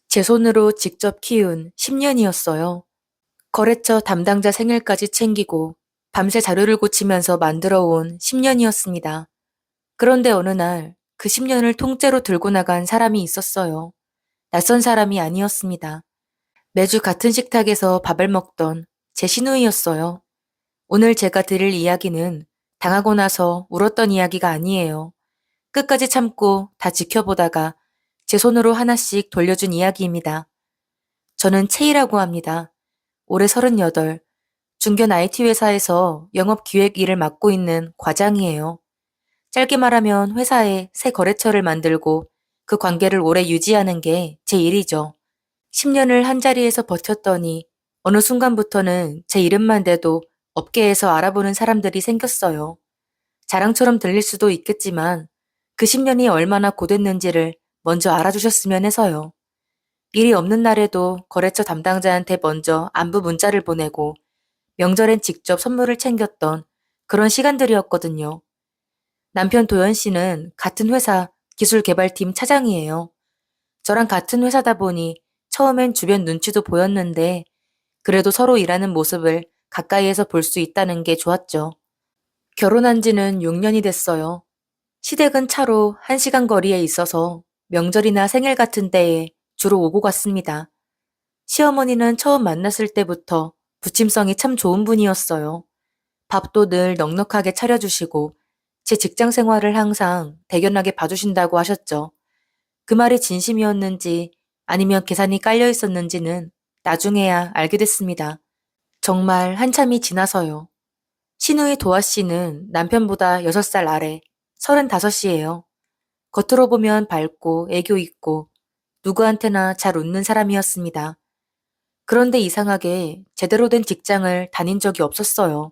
제 손으로 직접 키운 10년이었어요. 거래처 담당자 생일까지 챙기고 밤새 자료를 고치면서 만들어 온 10년이었습니다. 그런데 어느 날 그 10년을 통째로 들고 나간 사람이 있었어요. 낯선 사람이 아니었습니다. 매주 같은 식탁에서 밥을 먹던 제 시누이였어요. 오늘 제가 드릴 이야기는 당하고 나서 울었던 이야기가 아니에요. 끝까지 참고 다 지켜보다가 제 손으로 하나씩 돌려준 이야기입니다. 저는 채이라고 합니다. 올해 38, 중견 IT 회사에서 영업 기획 일을 맡고 있는 과장이에요. 짧게 말하면 회사에 새 거래처를 만들고 그 관계를 오래 유지하는 게 제 일이죠. 10년을 한자리에서 버텼더니 어느 순간부터는 제 이름만 대도 업계에서 알아보는 사람들이 생겼어요. 자랑처럼 들릴 수도 있겠지만 그 10년이 얼마나 고됐는지를 먼저 알아주셨으면 해서요. 일이 없는 날에도 거래처 담당자한테 먼저 안부 문자를 보내고 명절엔 직접 선물을 챙겼던 그런 시간들이었거든요. 남편 도현 씨는 같은 회사 기술개발팀 차장이에요. 저랑 같은 회사다 보니 처음엔 주변 눈치도 보였는데 그래도 서로 일하는 모습을 가까이에서 볼 수 있다는 게 좋았죠. 결혼한 지는 6년이 됐어요. 시댁은 차로 1시간 거리에 있어서 명절이나 생일 같은 때에 주로 오고 갔습니다. 시어머니는 처음 만났을 때부터 부침성이 참 좋은 분이었어요. 밥도 늘 넉넉하게 차려주시고 제 직장 생활을 항상 대견하게 봐주신다고 하셨죠. 그 말이 진심이었는지 아니면 계산이 깔려 있었는지는 나중에야 알게 됐습니다. 정말 한참이 지나서요. 신우의 도아 씨는 남편보다 6살 아래 35이에요. 겉으로 보면 밝고 애교 있고 누구한테나 잘 웃는 사람이었습니다. 그런데 이상하게 제대로 된 직장을 다닌 적이 없었어요.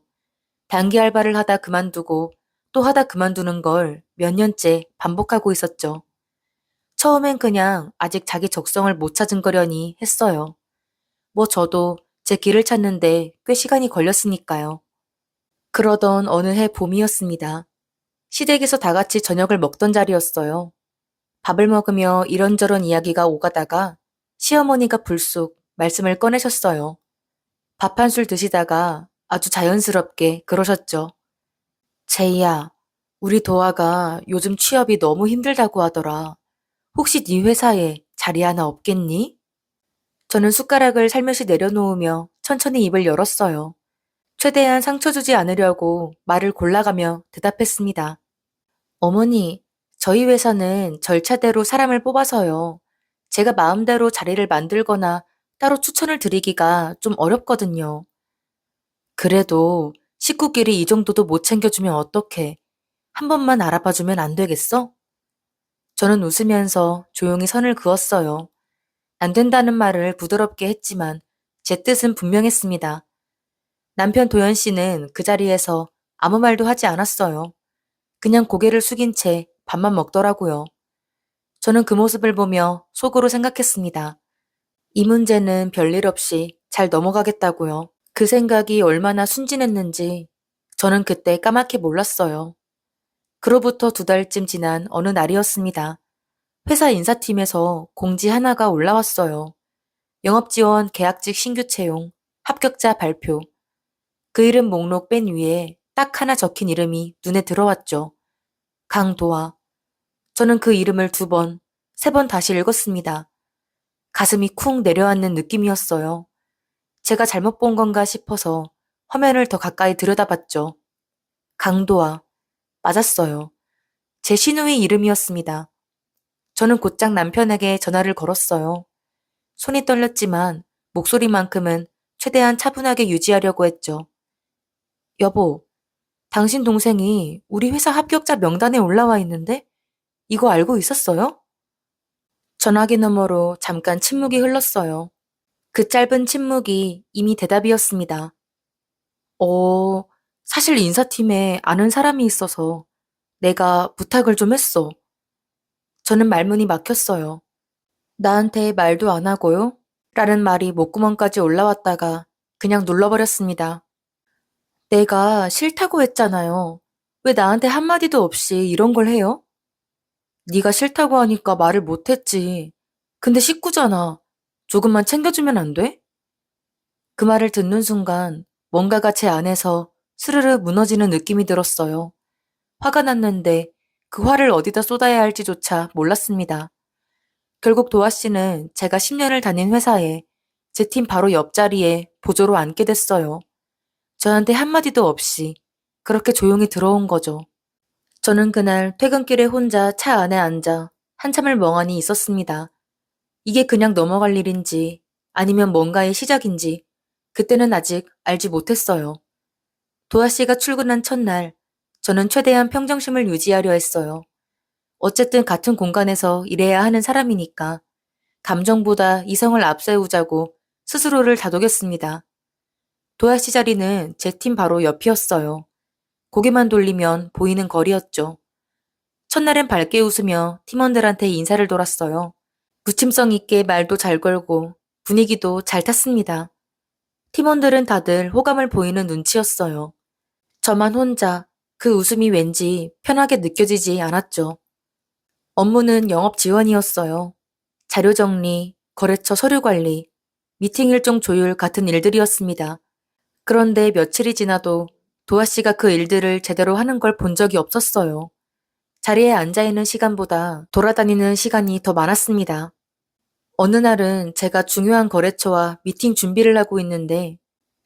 단기 알바를 하다 그만두고 또 하다 그만두는 걸 몇 년째 반복하고 있었죠. 처음엔 그냥 아직 자기 적성을 못 찾은 거려니 했어요. 뭐 저도 제 길을 찾는데 꽤 시간이 걸렸으니까요. 그러던 어느 해 봄이었습니다. 시댁에서 다 같이 저녁을 먹던 자리였어요. 밥을 먹으며 이런저런 이야기가 오가다가 시어머니가 불쑥 말씀을 꺼내셨어요. 밥 한 술 드시다가 아주 자연스럽게 그러셨죠. 제이야, 우리 도아가 요즘 취업이 너무 힘들다고 하더라. 혹시 네 회사에 자리 하나 없겠니? 저는 숟가락을 살며시 내려놓으며 천천히 입을 열었어요. 최대한 상처 주지 않으려고 말을 골라가며 대답했습니다. 어머니, 저희 회사는 절차대로 사람을 뽑아서요. 제가 마음대로 자리를 만들거나 따로 추천을 드리기가 좀 어렵거든요. 그래도 식구끼리 이 정도도 못 챙겨주면 어떡해. 한 번만 알아봐주면 안 되겠어? 저는 웃으면서 조용히 선을 그었어요. 안 된다는 말을 부드럽게 했지만 제 뜻은 분명했습니다. 남편 도현 씨는 그 자리에서 아무 말도 하지 않았어요. 그냥 고개를 숙인 채 밥만 먹더라고요. 저는 그 모습을 보며 속으로 생각했습니다. 이 문제는 별일 없이 잘 넘어가겠다고요. 그 생각이 얼마나 순진했는지 저는 그때 까맣게 몰랐어요. 그로부터 2달쯤 지난 어느 날이었습니다. 회사 인사팀에서 공지 하나가 올라왔어요. 영업지원 계약직 신규 채용, 합격자 발표. 그 이름 목록 맨 위에 딱 하나 적힌 이름이 눈에 들어왔죠. 강도아. 저는 그 이름을 2번, 3번 다시 읽었습니다. 가슴이 쿵 내려앉는 느낌이었어요. 제가 잘못 본 건가 싶어서 화면을 더 가까이 들여다봤죠. 강도아. 맞았어요. 제 시누이 이름이었습니다. 저는 곧장 남편에게 전화를 걸었어요. 손이 떨렸지만 목소리만큼은 최대한 차분하게 유지하려고 했죠. 여보, 당신 동생이 우리 회사 합격자 명단에 올라와 있는데 이거 알고 있었어요? 전화기 너머로 잠깐 침묵이 흘렀어요. 그 짧은 침묵이 이미 대답이었습니다. 어, 사실 인사팀에 아는 사람이 있어서 내가 부탁을 좀 했어. 저는 말문이 막혔어요. 나한테 말도 안 하고요? 라는 말이 목구멍까지 올라왔다가 그냥 눌러버렸습니다. 내가 싫다고 했잖아요. 왜 나한테 한마디도 없이 이런 걸 해요? 네가 싫다고 하니까 말을 못했지. 근데 식구잖아. 조금만 챙겨주면 안 돼? 그 말을 듣는 순간 뭔가가 제 안에서 스르르 무너지는 느낌이 들었어요. 화가 났는데 그 화를 어디다 쏟아야 할지조차 몰랐습니다. 결국 도아 씨는 제가 10년을 다닌 회사에 제 팀 바로 옆자리에 보조로 앉게 됐어요. 저한테 한마디도 없이 그렇게 조용히 들어온 거죠. 저는 그날 퇴근길에 혼자 차 안에 앉아 한참을 멍하니 있었습니다. 이게 그냥 넘어갈 일인지 아니면 뭔가의 시작인지 그때는 아직 알지 못했어요. 도아 씨가 출근한 첫날, 저는 최대한 평정심을 유지하려 했어요. 어쨌든 같은 공간에서 일해야 하는 사람이니까 감정보다 이성을 앞세우자고 스스로를 다독였습니다. 도아 씨 자리는 제 팀 바로 옆이었어요. 고개만 돌리면 보이는 거리였죠. 첫날엔 밝게 웃으며 팀원들한테 인사를 돌았어요. 부침성 있게 말도 잘 걸고 분위기도 잘 탔습니다. 팀원들은 다들 호감을 보이는 눈치였어요. 저만 혼자 그 웃음이 왠지 편하게 느껴지지 않았죠. 업무는 영업 지원이었어요. 자료 정리, 거래처 서류 관리, 미팅 일정 조율 같은 일들이었습니다. 그런데 며칠이 지나도 도아 씨가 그 일들을 제대로 하는 걸 본 적이 없었어요. 자리에 앉아 있는 시간보다 돌아다니는 시간이 더 많았습니다. 어느 날은 제가 중요한 거래처와 미팅 준비를 하고 있는데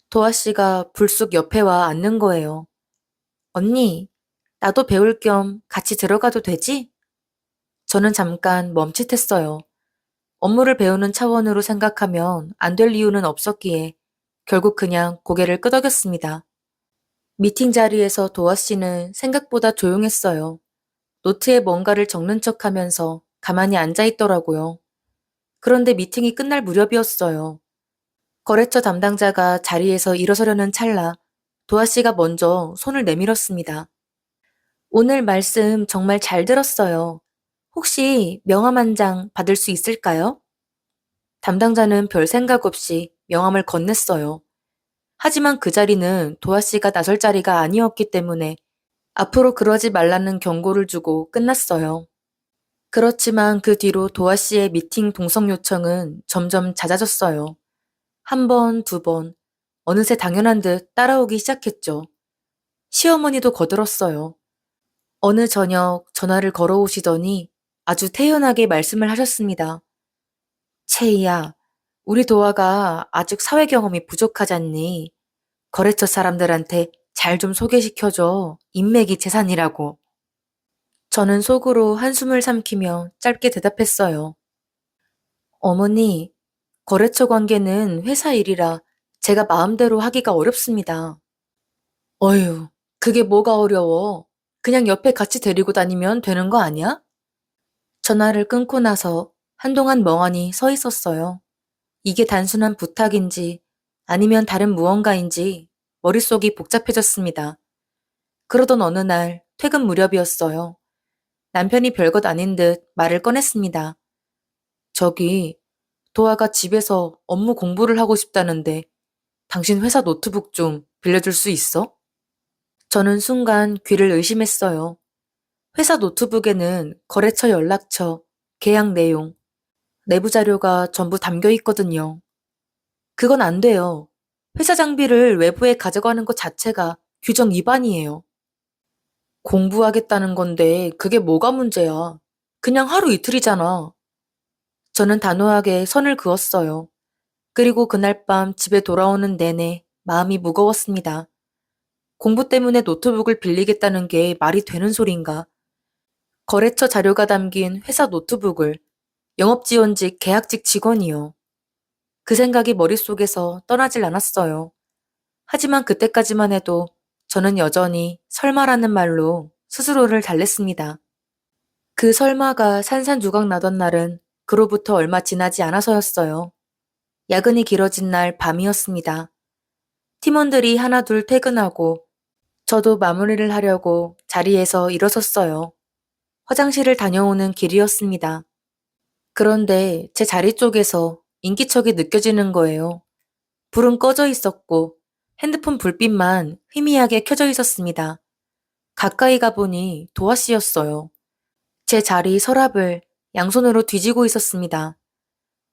도아 씨가 불쑥 옆에 와 앉는 거예요. 언니, 나도 배울 겸 같이 들어가도 되지? 저는 잠깐 멈칫했어요. 업무를 배우는 차원으로 생각하면 안 될 이유는 없었기에 결국 그냥 고개를 끄덕였습니다. 미팅 자리에서 도아 씨는 생각보다 조용했어요. 노트에 뭔가를 적는 척 하면서 가만히 앉아 있더라고요. 그런데 미팅이 끝날 무렵이었어요. 거래처 담당자가 자리에서 일어서려는 찰나 도아 씨가 먼저 손을 내밀었습니다. 오늘 말씀 정말 잘 들었어요. 혹시 명함 한 장 받을 수 있을까요? 담당자는 별 생각 없이 명함을 건넸어요. 하지만 그 자리는 도아 씨가 나설 자리가 아니었기 때문에 앞으로 그러지 말라는 경고를 주고 끝났어요. 그렇지만 그 뒤로 도아 씨의 미팅 동석 요청은 점점 잦아졌어요. 한 번, 두 번, 어느새 당연한 듯 따라오기 시작했죠. 시어머니도 거들었어요. 어느 저녁 전화를 걸어오시더니 아주 태연하게 말씀을 하셨습니다. 채희야, 우리 도아가 아직 사회 경험이 부족하잖니. 거래처 사람들한테 잘 좀 소개시켜줘. 인맥이 재산이라고. 저는 속으로 한숨을 삼키며 짧게 대답했어요. 어머니, 거래처 관계는 회사 일이라 제가 마음대로 하기가 어렵습니다. 어휴, 그게 뭐가 어려워. 그냥 옆에 같이 데리고 다니면 되는 거 아니야? 전화를 끊고 나서 한동안 멍하니 서 있었어요. 이게 단순한 부탁인지 아니면 다른 무언가인지 머릿속이 복잡해졌습니다. 그러던 어느 날 퇴근 무렵이었어요. 남편이 별것 아닌 듯 말을 꺼냈습니다. 저기, 도아가 집에서 업무 공부를 하고 싶다는데 당신 회사 노트북 좀 빌려줄 수 있어? 저는 순간 귀를 의심했어요. 회사 노트북에는 거래처 연락처, 계약 내용, 내부 자료가 전부 담겨 있거든요. 그건 안 돼요. 회사 장비를 외부에 가져가는 것 자체가 규정 위반이에요. 공부하겠다는 건데 그게 뭐가 문제야. 그냥 하루 이틀이잖아. 저는 단호하게 선을 그었어요. 그리고 그날 밤 집에 돌아오는 내내 마음이 무거웠습니다. 공부 때문에 노트북을 빌리겠다는 게 말이 되는 소린가? 거래처 자료가 담긴 회사 노트북을 영업지원직 계약직 직원이요. 그 생각이 머릿속에서 떠나질 않았어요. 하지만 그때까지만 해도 저는 여전히 설마라는 말로 스스로를 달랬습니다. 그 설마가 산산조각 나던 날은 그로부터 얼마 지나지 않아서였어요. 야근이 길어진 날 밤이었습니다. 팀원들이 하나둘 퇴근하고 저도 마무리를 하려고 자리에서 일어섰어요. 화장실을 다녀오는 길이었습니다. 그런데 제 자리 쪽에서 인기척이 느껴지는 거예요. 불은 꺼져 있었고 핸드폰 불빛만 희미하게 켜져 있었습니다. 가까이 가보니 도아 씨였어요. 제 자리 서랍을 양손으로 뒤지고 있었습니다.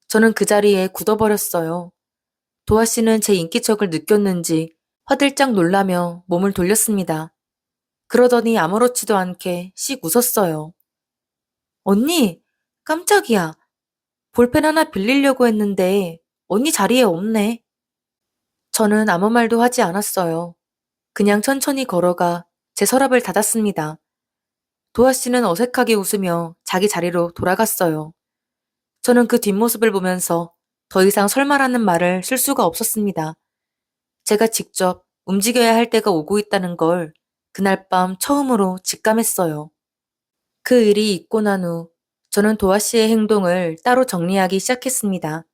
저는 그 자리에 굳어버렸어요. 도아 씨는 제 인기척을 느꼈는지 화들짝 놀라며 몸을 돌렸습니다. 그러더니 아무렇지도 않게 씩 웃었어요. 언니, 깜짝이야. 볼펜 하나 빌리려고 했는데 언니 자리에 없네. 저는 아무 말도 하지 않았어요. 그냥 천천히 걸어가 제 서랍을 닫았습니다. 도아 씨는 어색하게 웃으며 자기 자리로 돌아갔어요. 저는 그 뒷모습을 보면서 더 이상 설마라는 말을 쓸 수가 없었습니다. 제가 직접 움직여야 할 때가 오고 있다는 걸 그날 밤 처음으로 직감했어요. 그 일이 있고 난 후 저는 도아 씨의 행동을 따로 정리하기 시작했습니다.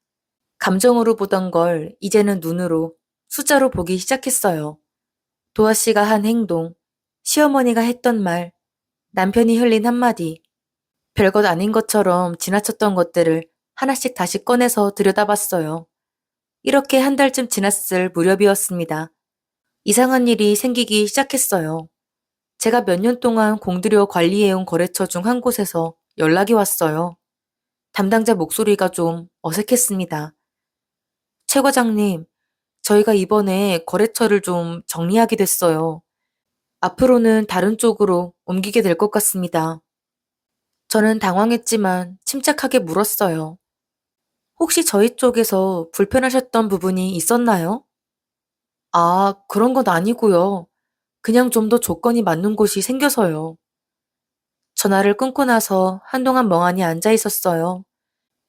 감정으로 보던 걸 이제는 눈으로, 숫자로 보기 시작했어요. 도아 씨가 한 행동, 시어머니가 했던 말, 남편이 흘린 한마디, 별것 아닌 것처럼 지나쳤던 것들을 하나씩 다시 꺼내서 들여다봤어요. 이렇게 한 달쯤 지났을 무렵이었습니다. 이상한 일이 생기기 시작했어요. 제가 몇 년 동안 공들여 관리해온 거래처 중 한 곳에서 연락이 왔어요. 담당자 목소리가 좀 어색했습니다. 최 과장님, 저희가 이번에 거래처를 좀 정리하게 됐어요. 앞으로는 다른 쪽으로 옮기게 될 것 같습니다. 저는 당황했지만 침착하게 물었어요. 혹시 저희 쪽에서 불편하셨던 부분이 있었나요? 아, 그런 건 아니고요. 그냥 좀 더 조건이 맞는 곳이 생겨서요. 전화를 끊고 나서 한동안 멍하니 앉아 있었어요.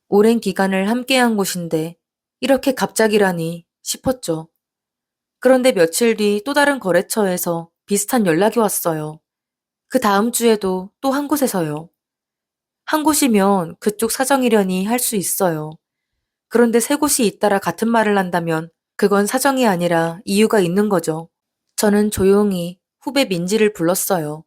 오랜 기간을 함께한 곳인데 이렇게 갑자기라니 싶었죠. 그런데 며칠 뒤 또 다른 거래처에서 비슷한 연락이 왔어요. 그 다음 주에도 또 한 곳에서요. 한 곳이면 그쪽 사정이려니 할 수 있어요. 그런데 세 곳이 잇따라 같은 말을 한다면 그건 사정이 아니라 이유가 있는 거죠. 저는 조용히 후배 민지를 불렀어요.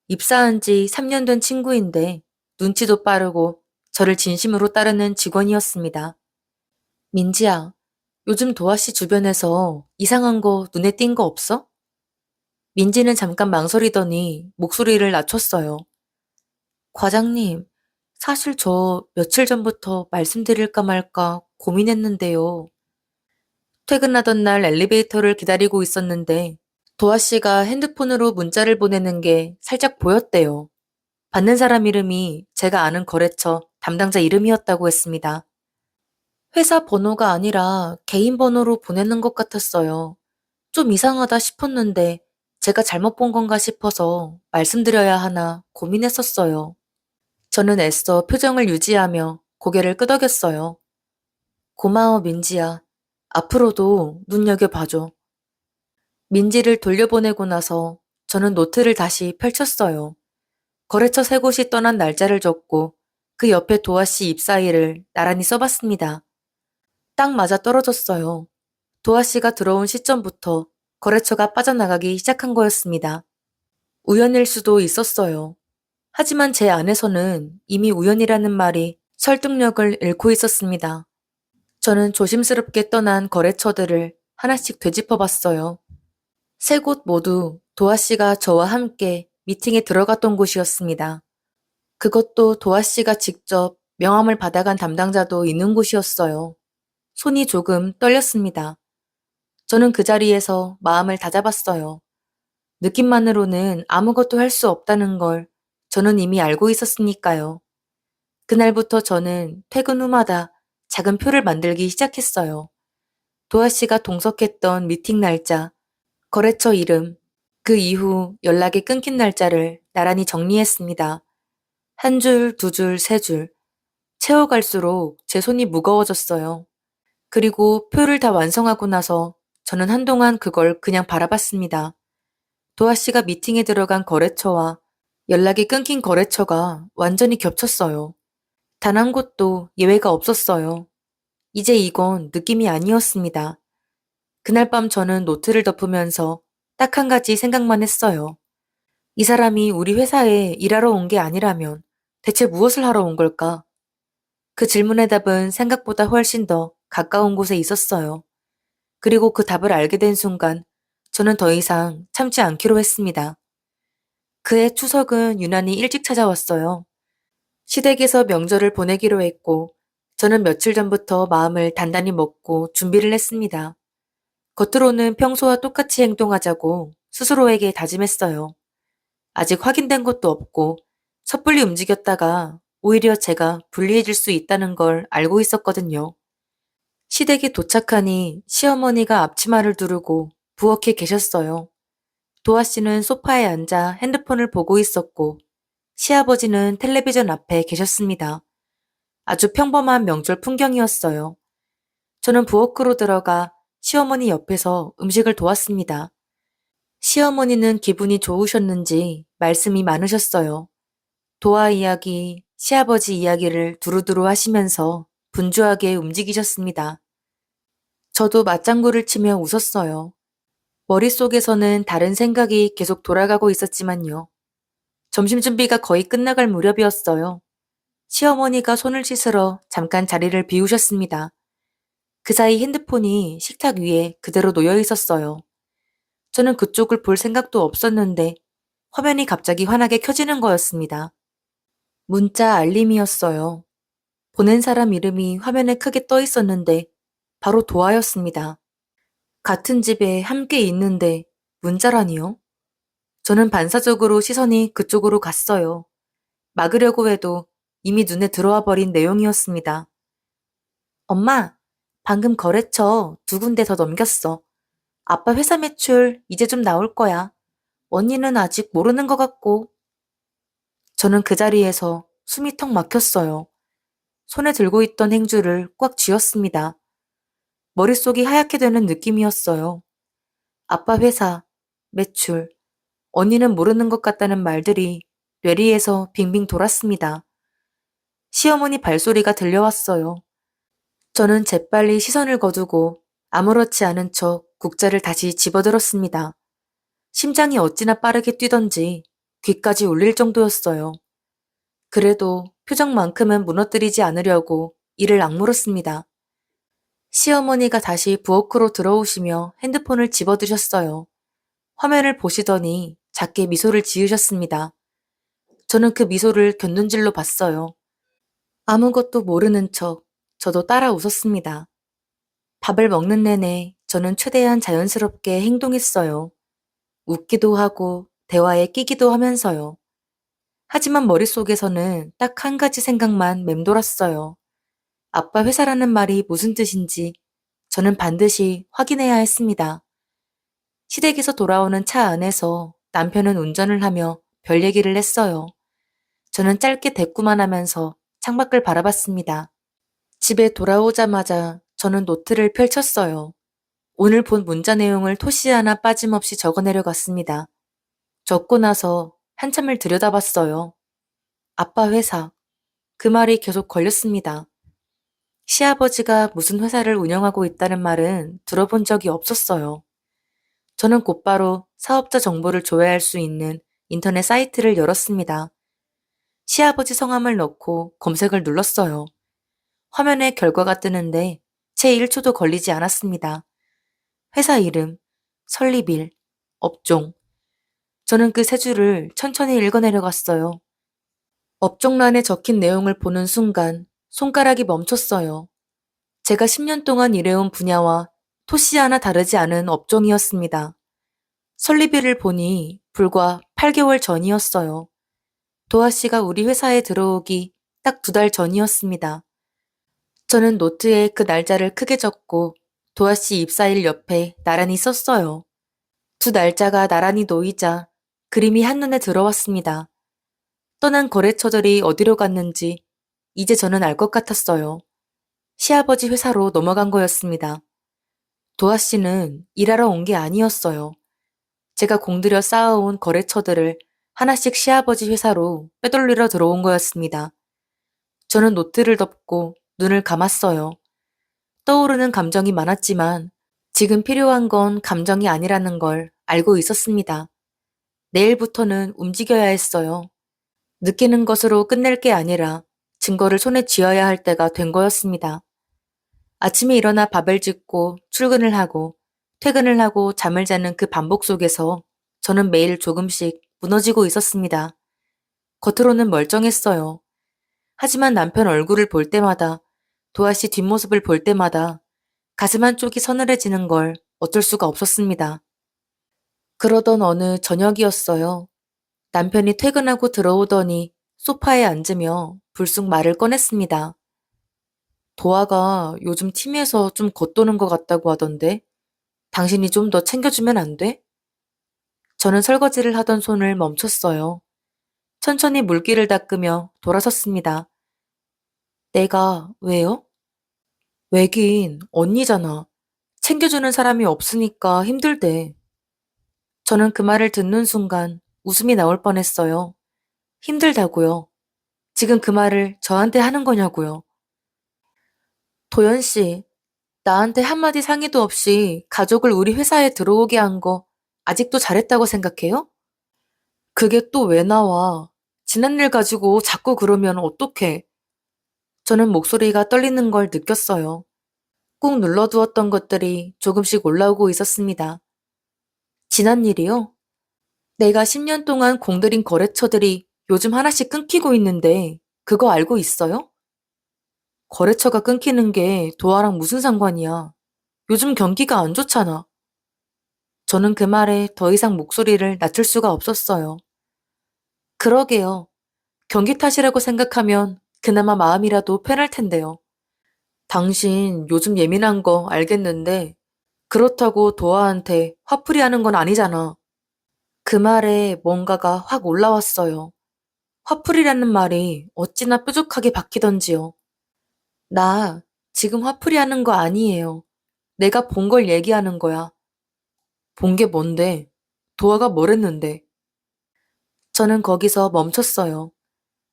입사한 지 3년 된 친구인데 눈치도 빠르고 저를 진심으로 따르는 직원이었습니다. 민지야, 요즘 도아 씨 주변에서 이상한 거 눈에 띈 거 없어? 민지는 잠깐 망설이더니 목소리를 낮췄어요. 과장님, 사실 저 며칠 전부터 말씀드릴까 말까 고민했는데요. 퇴근하던 날 엘리베이터를 기다리고 있었는데 도아 씨가 핸드폰으로 문자를 보내는 게 살짝 보였대요. 받는 사람 이름이 제가 아는 거래처 담당자 이름이었다고 했습니다. 회사 번호가 아니라 개인 번호로 보내는 것 같았어요. 좀 이상하다 싶었는데 제가 잘못 본 건가 싶어서 말씀드려야 하나 고민했었어요. 저는 애써 표정을 유지하며 고개를 끄덕였어요. 고마워, 민지야. 앞으로도 눈여겨봐줘. 민지를 돌려보내고 나서 저는 노트를 다시 펼쳤어요. 거래처 세 곳이 떠난 날짜를 적고 그 옆에 도아 씨 입사일을 나란히 써봤습니다. 딱 맞아 떨어졌어요. 도아 씨가 들어온 시점부터 거래처가 빠져나가기 시작한 거였습니다. 우연일 수도 있었어요. 하지만 제 안에서는 이미 우연이라는 말이 설득력을 잃고 있었습니다. 저는 조심스럽게 떠난 거래처들을 하나씩 되짚어 봤어요. 세 곳 모두 도아 씨가 저와 함께 미팅에 들어갔던 곳이었습니다. 그것도 도아 씨가 직접 명함을 받아간 담당자도 있는 곳이었어요. 손이 조금 떨렸습니다. 저는 그 자리에서 마음을 다잡았어요. 느낌만으로는 아무것도 할 수 없다는 걸 저는 이미 알고 있었으니까요. 그날부터 저는 퇴근 후마다 작은 표를 만들기 시작했어요. 도아 씨가 동석했던 미팅 날짜, 거래처 이름, 그 이후 연락이 끊긴 날짜를 나란히 정리했습니다. 한 줄, 두 줄, 세 줄. 채워갈수록 제 손이 무거워졌어요. 그리고 표를 다 완성하고 나서 저는 한동안 그걸 그냥 바라봤습니다. 도아 씨가 미팅에 들어간 거래처와 연락이 끊긴 거래처가 완전히 겹쳤어요. 단 한 곳도 예외가 없었어요. 이제 이건 느낌이 아니었습니다. 그날 밤 저는 노트를 덮으면서 딱 한 가지 생각만 했어요. 이 사람이 우리 회사에 일하러 온 게 아니라면 대체 무엇을 하러 온 걸까? 그 질문의 답은 생각보다 훨씬 더 가까운 곳에 있었어요. 그리고 그 답을 알게 된 순간 저는 더 이상 참지 않기로 했습니다. 그해 추석은 유난히 일찍 찾아왔어요. 시댁에서 명절을 보내기로 했고 저는 며칠 전부터 마음을 단단히 먹고 준비를 했습니다. 겉으로는 평소와 똑같이 행동하자고 스스로에게 다짐했어요. 아직 확인된 것도 없고 섣불리 움직였다가 오히려 제가 불리해질 수 있다는 걸 알고 있었거든요. 시댁에 도착하니 시어머니가 앞치마를 두르고 부엌에 계셨어요. 도아 씨는 소파에 앉아 핸드폰을 보고 있었고 시아버지는 텔레비전 앞에 계셨습니다. 아주 평범한 명절 풍경이었어요. 저는 부엌으로 들어가 시어머니 옆에서 음식을 도왔습니다. 시어머니는 기분이 좋으셨는지 말씀이 많으셨어요. 도아 이야기, 시아버지 이야기를 두루두루 하시면서 분주하게 움직이셨습니다. 저도 맞장구를 치며 웃었어요. 머릿속에서는 다른 생각이 계속 돌아가고 있었지만요. 점심 준비가 거의 끝나갈 무렵이었어요. 시어머니가 손을 씻으러 잠깐 자리를 비우셨습니다. 그 사이 핸드폰이 식탁 위에 그대로 놓여 있었어요. 저는 그쪽을 볼 생각도 없었는데 화면이 갑자기 환하게 켜지는 거였습니다. 문자 알림이었어요. 보낸 사람 이름이 화면에 크게 떠 있었는데 바로 도아였습니다. 같은 집에 함께 있는데 문자라니요? 저는 반사적으로 시선이 그쪽으로 갔어요. 막으려고 해도 이미 눈에 들어와 버린 내용이었습니다. 엄마, 방금 거래처 2군데 더 넘겼어. 아빠 회사 매출 이제 좀 나올 거야. 언니는 아직 모르는 것 같고. 저는 그 자리에서 숨이 턱 막혔어요. 손에 들고 있던 행주를 꽉 쥐었습니다. 머릿속이 하얗게 되는 느낌이었어요. 아빠 회사, 매출, 언니는 모르는 것 같다는 말들이 뇌리에서 빙빙 돌았습니다. 시어머니 발소리가 들려왔어요. 저는 재빨리 시선을 거두고 아무렇지 않은 척 국자를 다시 집어들었습니다. 심장이 어찌나 빠르게 뛰던지 귀까지 울릴 정도였어요. 그래도 표정만큼은 무너뜨리지 않으려고 이를 악물었습니다. 시어머니가 다시 부엌으로 들어오시며 핸드폰을 집어드셨어요. 화면을 보시더니 작게 미소를 지으셨습니다. 저는 그 미소를 곁눈질로 봤어요. 아무것도 모르는 척 저도 따라 웃었습니다. 밥을 먹는 내내 저는 최대한 자연스럽게 행동했어요. 웃기도 하고 대화에 끼기도 하면서요. 하지만 머릿속에서는 딱 한 가지 생각만 맴돌았어요. 아빠 회사라는 말이 무슨 뜻인지 저는 반드시 확인해야 했습니다. 시댁에서 돌아오는 차 안에서 남편은 운전을 하며 별 얘기를 했어요. 저는 짧게 대꾸만 하면서 창밖을 바라봤습니다. 집에 돌아오자마자 저는 노트를 펼쳤어요. 오늘 본 문자 내용을 토시 하나 빠짐없이 적어 내려갔습니다. 적고 나서 한참을 들여다봤어요. 아빠 회사. 그 말이 계속 걸렸습니다. 시아버지가 무슨 회사를 운영하고 있다는 말은 들어본 적이 없었어요. 저는 곧바로 사업자 정보를 조회할 수 있는 인터넷 사이트를 열었습니다. 시아버지 성함을 넣고 검색을 눌렀어요. 화면에 결과가 뜨는데 채 1초도 걸리지 않았습니다. 회사 이름, 설립일, 업종. 저는 그 세 줄을 천천히 읽어내려갔어요. 업종란에 적힌 내용을 보는 순간 손가락이 멈췄어요. 제가 10년 동안 일해온 분야와 토시 하나 다르지 않은 업종이었습니다. 설립일을 보니 불과 8개월 전이었어요. 도아 씨가 우리 회사에 들어오기 딱 2달 전이었습니다. 저는 노트에 그 날짜를 크게 적고 도아 씨 입사일 옆에 나란히 썼어요. 2날짜가 나란히 놓이자 그림이 한눈에 들어왔습니다. 떠난 거래처들이 어디로 갔는지 이제 저는 알 것 같았어요. 시아버지 회사로 넘어간 거였습니다. 도아 씨는 일하러 온 게 아니었어요. 제가 공들여 쌓아온 거래처들을 하나씩 시아버지 회사로 빼돌리러 들어온 거였습니다. 저는 노트를 덮고 눈을 감았어요. 떠오르는 감정이 많았지만 지금 필요한 건 감정이 아니라는 걸 알고 있었습니다. 내일부터는 움직여야 했어요. 느끼는 것으로 끝낼 게 아니라 증거를 손에 쥐어야 할 때가 된 거였습니다. 아침에 일어나 밥을 짓고 출근을 하고 퇴근을 하고 잠을 자는 그 반복 속에서 저는 매일 조금씩 무너지고 있었습니다. 겉으로는 멀쩡했어요. 하지만 남편 얼굴을 볼 때마다 도아 씨 뒷모습을 볼 때마다 가슴 한쪽이 서늘해지는 걸 어쩔 수가 없었습니다. 그러던 어느 저녁이었어요. 남편이 퇴근하고 들어오더니 소파에 앉으며 불쑥 말을 꺼냈습니다. 도아가 요즘 팀에서 좀 겉도는 것 같다고 하던데 당신이 좀 더 챙겨주면 안 돼? 저는 설거지를 하던 손을 멈췄어요. 천천히 물기를 닦으며 돌아섰습니다. 내가 왜요? 왜긴 언니잖아. 챙겨주는 사람이 없으니까 힘들대. 저는 그 말을 듣는 순간 웃음이 나올 뻔했어요. 힘들다고요. 지금 그 말을 저한테 하는 거냐고요. 도연 씨, 나한테 한마디 상의도 없이 가족을 우리 회사에 들어오게 한 거 아직도 잘했다고 생각해요? 그게 또 왜 나와? 지난 일 가지고 자꾸 그러면 어떡해? 저는 목소리가 떨리는 걸 느꼈어요. 꾹 눌러두었던 것들이 조금씩 올라오고 있었습니다. 지난 일이요? 내가 10년 동안 공들인 거래처들이 요즘 하나씩 끊기고 있는데 그거 알고 있어요? 거래처가 끊기는 게 도아랑 무슨 상관이야? 요즘 경기가 안 좋잖아. 저는 그 말에 더 이상 목소리를 낮출 수가 없었어요. 그러게요. 경기 탓이라고 생각하면 그나마 마음이라도 편할 텐데요. 당신 요즘 예민한 거 알겠는데 그렇다고 도아한테 화풀이 하는 건 아니잖아. 그 말에 뭔가가 확 올라왔어요. 화풀이라는 말이 어찌나 뾰족하게 박히던지요. 나 지금 화풀이 하는 거 아니에요. 내가 본 걸 얘기하는 거야. 본 게 뭔데? 도아가 뭘 했는데? 저는 거기서 멈췄어요.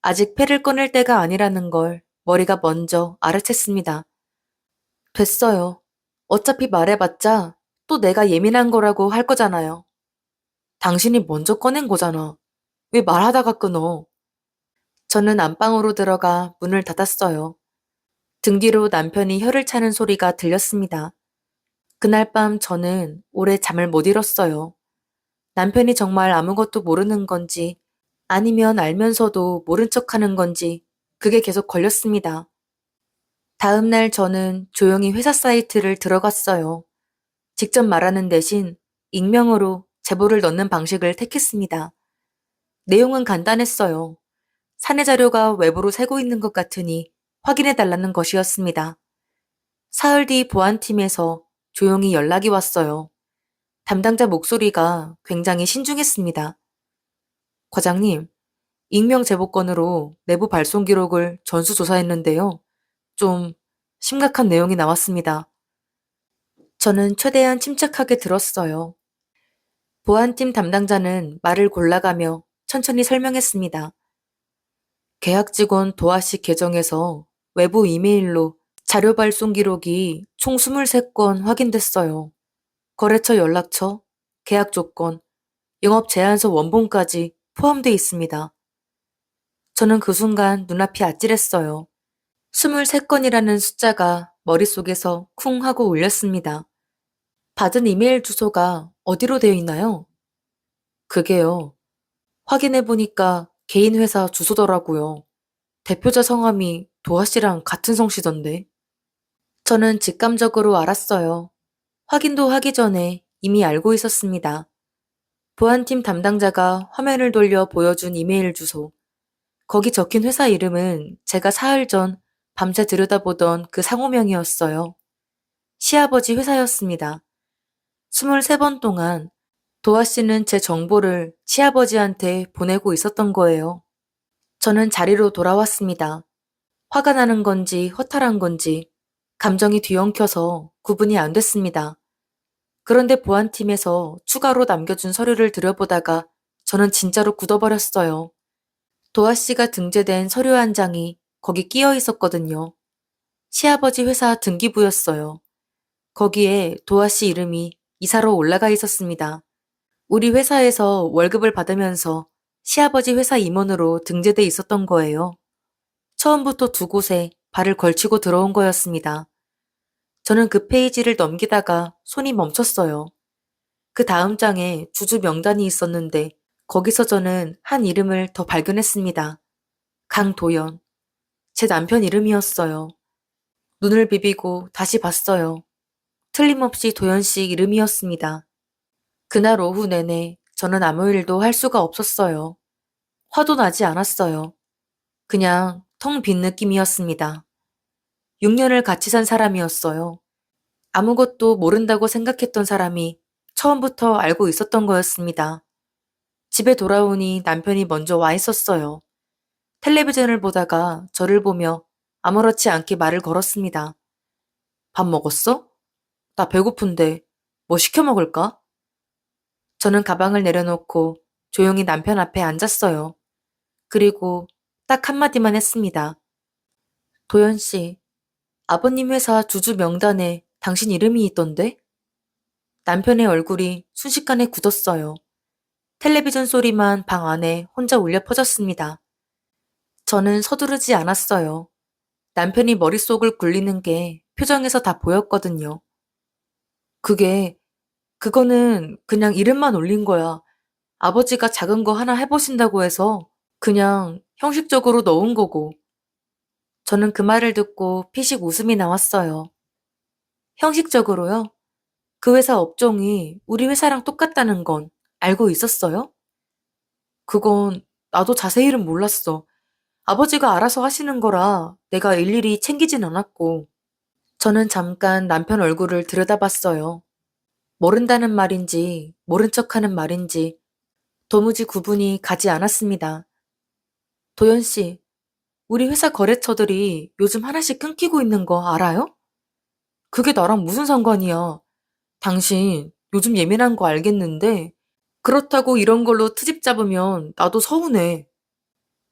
아직 패를 꺼낼 때가 아니라는 걸 머리가 먼저 알아챘습니다. 됐어요. 어차피 말해봤자 또 내가 예민한 거라고 할 거잖아요. 당신이 먼저 꺼낸 거잖아. 왜 말하다가 끊어? 저는 안방으로 들어가 문을 닫았어요. 등 뒤로 남편이 혀를 차는 소리가 들렸습니다. 그날 밤 저는 오래 잠을 못 이뤘어요. 남편이 정말 아무것도 모르는 건지 아니면 알면서도 모른 척 하는 건지 그게 계속 걸렸습니다. 다음 날 저는 조용히 회사 사이트를 들어갔어요. 직접 말하는 대신 익명으로 제보를 넣는 방식을 택했습니다. 내용은 간단했어요. 사내 자료가 외부로 새고 있는 것 같으니 확인해 달라는 것이었습니다. 사흘 뒤 보안팀에서 조용히 연락이 왔어요. 담당자 목소리가 굉장히 신중했습니다. 과장님, 익명 제보건으로 내부 발송 기록을 전수조사했는데요. 좀 심각한 내용이 나왔습니다. 저는 최대한 침착하게 들었어요. 보안팀 담당자는 말을 골라가며 천천히 설명했습니다. 계약 직원 도아 씨 계정에서 외부 이메일로 자료 발송 기록이 총 23건 확인됐어요. 거래처 연락처, 계약 조건, 영업 제한서 원본까지 포함되어 있습니다. 저는 그 순간 눈앞이 아찔했어요. 23건이라는 숫자가 머릿속에서 쿵 하고 울렸습니다. 받은 이메일 주소가 어디로 되어 있나요? 그게요. 확인해보니까 개인 회사 주소더라고요. 대표자 성함이 도아 씨랑 같은 성씨던데. 저는 직감적으로 알았어요. 확인도 하기 전에 이미 알고 있었습니다. 보안팀 담당자가 화면을 돌려 보여준 이메일 주소. 거기 적힌 회사 이름은 제가 사흘 전 밤새 들여다보던 그 상호명이었어요. 시아버지 회사였습니다. 23번 동안 도아 씨는 제 정보를 시아버지한테 보내고 있었던 거예요. 저는 자리로 돌아왔습니다. 화가 나는 건지 허탈한 건지 감정이 뒤엉켜서 구분이 안 됐습니다. 그런데 보안팀에서 추가로 남겨준 서류를 들여보다가 저는 진짜로 굳어버렸어요. 도아 씨가 등재된 서류 한 장이 거기 끼어 있었거든요. 시아버지 회사 등기부였어요. 거기에 도아 씨 이름이 이사로 올라가 있었습니다. 우리 회사에서 월급을 받으면서 시아버지 회사 임원으로 등재돼 있었던 거예요. 처음부터 두 곳에 발을 걸치고 들어온 거였습니다. 저는 그 페이지를 넘기다가 손이 멈췄어요. 그 다음 장에 주주 명단이 있었는데 거기서 저는 한 이름을 더 발견했습니다. 강도연. 제 남편 이름이었어요. 눈을 비비고 다시 봤어요. 틀림없이 도연 씨 이름이었습니다. 그날 오후 내내 저는 아무 일도 할 수가 없었어요. 화도 나지 않았어요. 그냥 텅 빈 느낌이었습니다. 6년을 같이 산 사람이었어요. 아무것도 모른다고 생각했던 사람이 처음부터 알고 있었던 거였습니다. 집에 돌아오니 남편이 먼저 와 있었어요. 텔레비전을 보다가 저를 보며 아무렇지 않게 말을 걸었습니다. 밥 먹었어? 나 배고픈데 뭐 시켜 먹을까? 저는 가방을 내려놓고 조용히 남편 앞에 앉았어요. 그리고 딱 한마디만 했습니다. 도연 씨, 아버님 회사 주주 명단에 당신 이름이 있던데? 남편의 얼굴이 순식간에 굳었어요. 텔레비전 소리만 방 안에 혼자 울려 퍼졌습니다. 저는 서두르지 않았어요. 남편이 머릿속을 굴리는 게 표정에서 다 보였거든요. 그게, 그거는 그냥 이름만 올린 거야. 아버지가 작은 거 하나 해보신다고 해서 그냥 형식적으로 넣은 거고. 저는 그 말을 듣고 피식 웃음이 나왔어요. 형식적으로요? 그 회사 업종이 우리 회사랑 똑같다는 건 알고 있었어요? 그건 나도 자세히는 몰랐어. 아버지가 알아서 하시는 거라 내가 일일이 챙기진 않았고. 저는 잠깐 남편 얼굴을 들여다봤어요. 모른다는 말인지 모른 척하는 말인지 도무지 구분이 가지 않았습니다. 도연 씨, 우리 회사 거래처들이 요즘 하나씩 끊기고 있는 거 알아요? 그게 나랑 무슨 상관이야. 당신 요즘 예민한 거 알겠는데 그렇다고 이런 걸로 트집 잡으면 나도 서운해.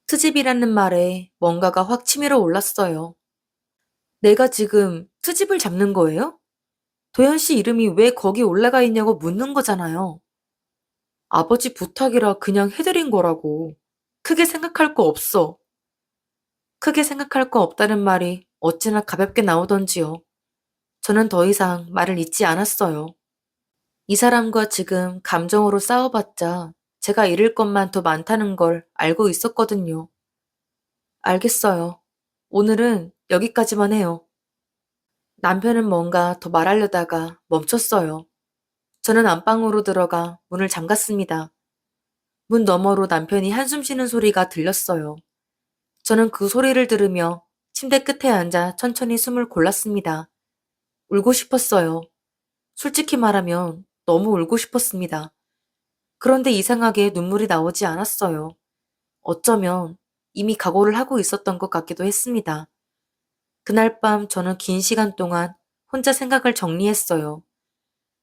트집이라는 말에 뭔가가 확 치밀어 올랐어요. 내가 지금 트집을 잡는 거예요? 도현 씨 이름이 왜 거기 올라가 있냐고 묻는 거잖아요. 아버지 부탁이라 그냥 해드린 거라고. 크게 생각할 거 없어. 크게 생각할 거 없다는 말이 어찌나 가볍게 나오던지요. 저는 더 이상 말을 잇지 않았어요. 이 사람과 지금 감정으로 싸워봤자 제가 잃을 것만 더 많다는 걸 알고 있었거든요. 알겠어요. 오늘은 여기까지만 해요. 남편은 뭔가 더 말하려다가 멈췄어요. 저는 안방으로 들어가 문을 잠갔습니다. 문 너머로 남편이 한숨 쉬는 소리가 들렸어요. 저는 그 소리를 들으며 침대 끝에 앉아 천천히 숨을 골랐습니다. 울고 싶었어요. 솔직히 말하면 너무 울고 싶었습니다. 그런데 이상하게 눈물이 나오지 않았어요. 어쩌면 이미 각오를 하고 있었던 것 같기도 했습니다. 그날 밤 저는 긴 시간 동안 혼자 생각을 정리했어요.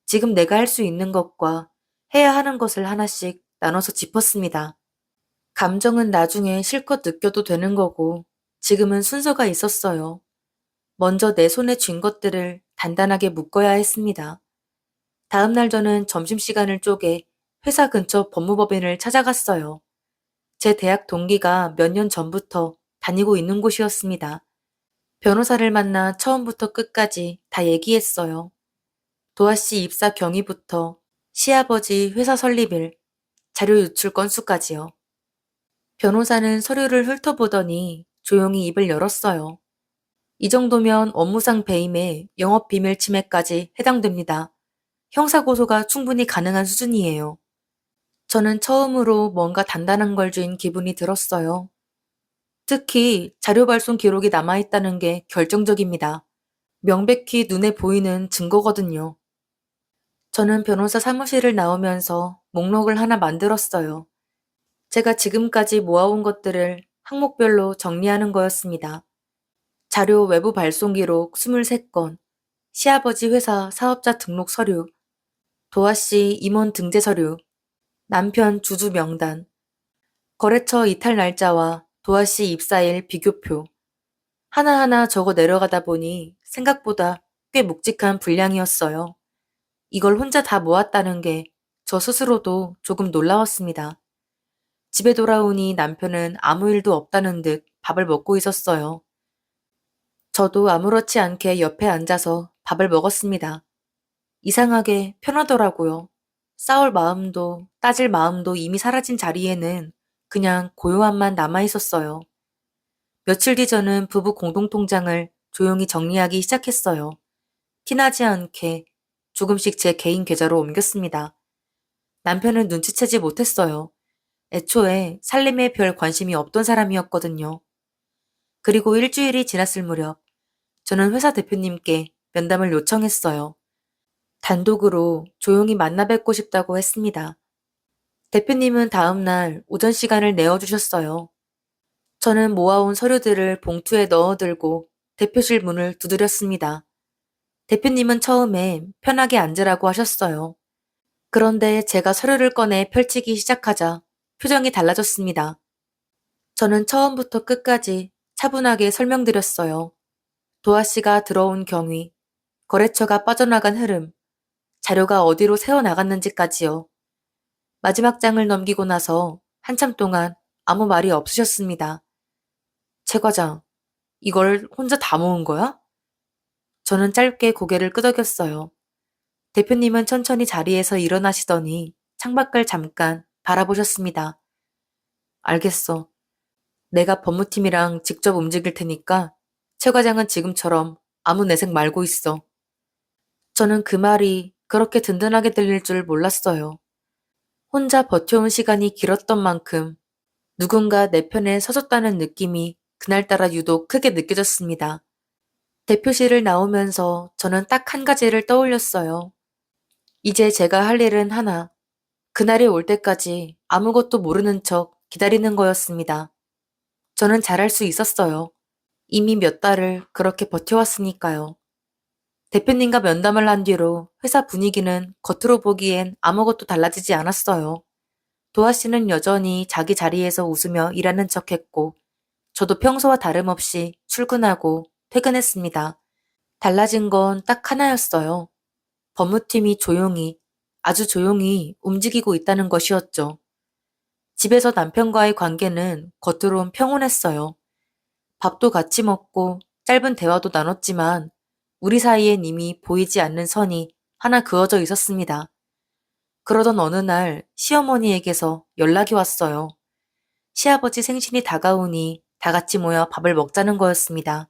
지금 내가 할 수 있는 것과 해야 하는 것을 하나씩 나눠서 짚었습니다. 감정은 나중에 실컷 느껴도 되는 거고 지금은 순서가 있었어요. 먼저 내 손에 쥔 것들을 단단하게 묶어야 했습니다. 다음 날 저는 점심시간을 쪼개 회사 근처 법무법인을 찾아갔어요. 제 대학 동기가 몇 년 전부터 다니고 있는 곳이었습니다. 변호사를 만나 처음부터 끝까지 다 얘기했어요. 도아씨 입사 경위부터 시아버지 회사 설립일, 자료 유출 건수까지요. 변호사는 서류를 훑어보더니 조용히 입을 열었어요. 이 정도면 업무상 배임에 영업비밀 침해까지 해당됩니다. 형사고소가 충분히 가능한 수준이에요. 저는 처음으로 뭔가 단단한 걸 쥔 기분이 들었어요. 특히 자료 발송 기록이 남아있다는 게 결정적입니다. 명백히 눈에 보이는 증거거든요. 저는 변호사 사무실을 나오면서 목록을 하나 만들었어요. 제가 지금까지 모아온 것들을 항목별로 정리하는 거였습니다. 자료 외부 발송 기록 23건, 시아버지 회사 사업자 등록 서류, 도아씨 임원 등재 서류, 남편 주주 명단, 거래처 이탈 날짜와 도아씨 입사일 비교표. 하나하나 적어 내려가다 보니 생각보다 꽤 묵직한 분량이었어요. 이걸 혼자 다 모았다는 게 저 스스로도 조금 놀라웠습니다. 집에 돌아오니 남편은 아무 일도 없다는 듯 밥을 먹고 있었어요. 저도 아무렇지 않게 옆에 앉아서 밥을 먹었습니다. 이상하게 편하더라고요. 싸울 마음도 따질 마음도 이미 사라진 자리에는 그냥 고요함만 남아 있었어요. 며칠 뒤 저는 부부 공동통장을 조용히 정리하기 시작했어요. 티나지 않게 조금씩 제 개인 계좌로 옮겼습니다. 남편은 눈치채지 못했어요. 애초에 살림에 별 관심이 없던 사람이었거든요. 그리고 일주일이 지났을 무렵 저는 회사 대표님께 면담을 요청했어요. 단독으로 조용히 만나 뵙고 싶다고 했습니다. 대표님은 다음날 오전 시간을 내어주셨어요. 저는 모아온 서류들을 봉투에 넣어들고 대표실 문을 두드렸습니다. 대표님은 처음에 편하게 앉으라고 하셨어요. 그런데 제가 서류를 꺼내 펼치기 시작하자 표정이 달라졌습니다. 저는 처음부터 끝까지 차분하게 설명드렸어요. 도아 씨가 들어온 경위, 거래처가 빠져나간 흐름, 자료가 어디로 새어나갔는지까지요. 마지막 장을 넘기고 나서 한참 동안 아무 말이 없으셨습니다. 최 과장, 이걸 혼자 다 모은 거야? 저는 짧게 고개를 끄덕였어요. 대표님은 천천히 자리에서 일어나시더니 창밖을 잠깐 바라보셨습니다. 알겠어. 내가 법무팀이랑 직접 움직일 테니까 최 과장은 지금처럼 아무 내색 말고 있어. 저는 그 말이 그렇게 든든하게 들릴 줄 몰랐어요. 혼자 버텨온 시간이 길었던 만큼 누군가 내 편에 서줬다는 느낌이 그날따라 유독 크게 느껴졌습니다. 대표실을 나오면서 저는 딱 한 가지를 떠올렸어요. 이제 제가 할 일은 하나. 그날이 올 때까지 아무것도 모르는 척 기다리는 거였습니다. 저는 잘할 수 있었어요. 이미 몇 달을 그렇게 버텨왔으니까요. 대표님과 면담을 한 뒤로 회사 분위기는 겉으로 보기엔 아무것도 달라지지 않았어요. 도아 씨는 여전히 자기 자리에서 웃으며 일하는 척 했고, 저도 평소와 다름없이 출근하고 퇴근했습니다. 달라진 건 딱 하나였어요. 법무팀이 조용히, 아주 조용히 움직이고 있다는 것이었죠. 집에서 남편과의 관계는 겉으론 평온했어요. 밥도 같이 먹고 짧은 대화도 나눴지만 우리 사이엔 이미 보이지 않는 선이 하나 그어져 있었습니다. 그러던 어느 날 시어머니에게서 연락이 왔어요. 시아버지 생신이 다가오니 다 같이 모여 밥을 먹자는 거였습니다.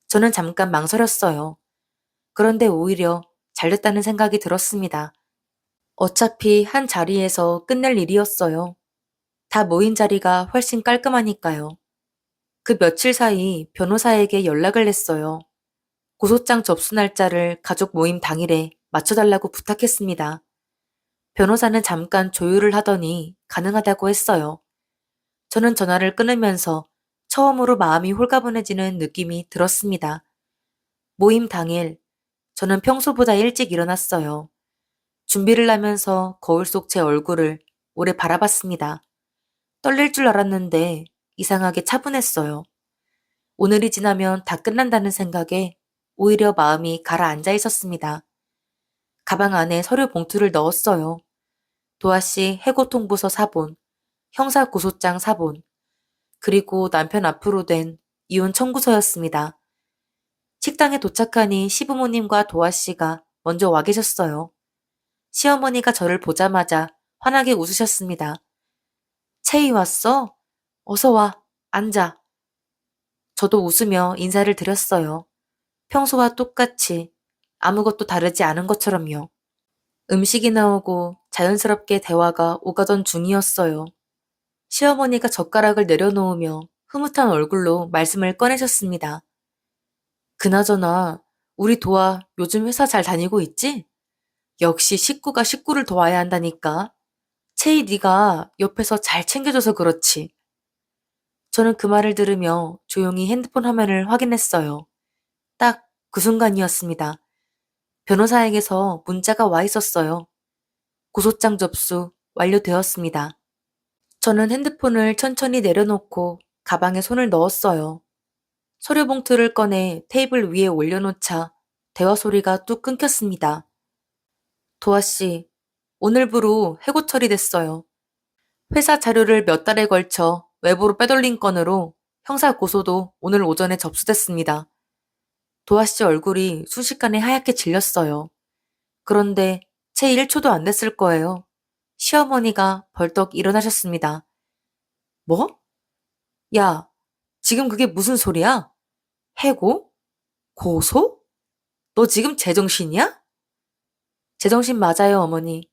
저는 잠깐 망설였어요. 그런데 오히려 잘됐다는 생각이 들었습니다. 어차피 한 자리에서 끝낼 일이었어요. 다 모인 자리가 훨씬 깔끔하니까요. 그 며칠 사이 변호사에게 연락을 했어요. 고소장 접수 날짜를 가족 모임 당일에 맞춰달라고 부탁했습니다. 변호사는 잠깐 조율을 하더니 가능하다고 했어요. 저는 전화를 끊으면서 처음으로 마음이 홀가분해지는 느낌이 들었습니다. 모임 당일, 저는 평소보다 일찍 일어났어요. 준비를 하면서 거울 속 제 얼굴을 오래 바라봤습니다. 떨릴 줄 알았는데 이상하게 차분했어요. 오늘이 지나면 다 끝난다는 생각에 오히려 마음이 가라앉아 있었습니다. 가방 안에 서류 봉투를 넣었어요. 도아씨 해고통보서 사본, 형사고소장 사본, 그리고 남편 앞으로 된 이혼 청구서였습니다. 식당에 도착하니 시부모님과 도아씨가 먼저 와 계셨어요. 시어머니가 저를 보자마자 환하게 웃으셨습니다. 채희 왔어? 어서 와, 앉아. 저도 웃으며 인사를 드렸어요. 평소와 똑같이 아무것도 다르지 않은 것처럼요. 음식이 나오고 자연스럽게 대화가 오가던 중이었어요. 시어머니가 젓가락을 내려놓으며 흐뭇한 얼굴로 말씀을 꺼내셨습니다. 그나저나 우리 도아 요즘 회사 잘 다니고 있지? 역시 식구가 식구를 도와야 한다니까. 채희 네가 옆에서 잘 챙겨줘서 그렇지. 저는 그 말을 들으며 조용히 핸드폰 화면을 확인했어요. 딱 그 순간이었습니다. 변호사에게서 문자가 와 있었어요. 고소장 접수 완료되었습니다. 저는 핸드폰을 천천히 내려놓고 가방에 손을 넣었어요. 서류 봉투를 꺼내 테이블 위에 올려놓자 대화 소리가 뚝 끊겼습니다. 도아 씨, 오늘부로 해고 처리됐어요. 회사 자료를 몇 달에 걸쳐 외부로 빼돌린 건으로 형사 고소도 오늘 오전에 접수됐습니다. 도아 씨 얼굴이 순식간에 하얗게 질렸어요. 그런데 채 1초도 안 됐을 거예요. 시어머니가 벌떡 일어나셨습니다. 뭐? 야, 지금 그게 무슨 소리야? 해고? 고소? 너 지금 제정신이야? 제정신 맞아요, 어머니.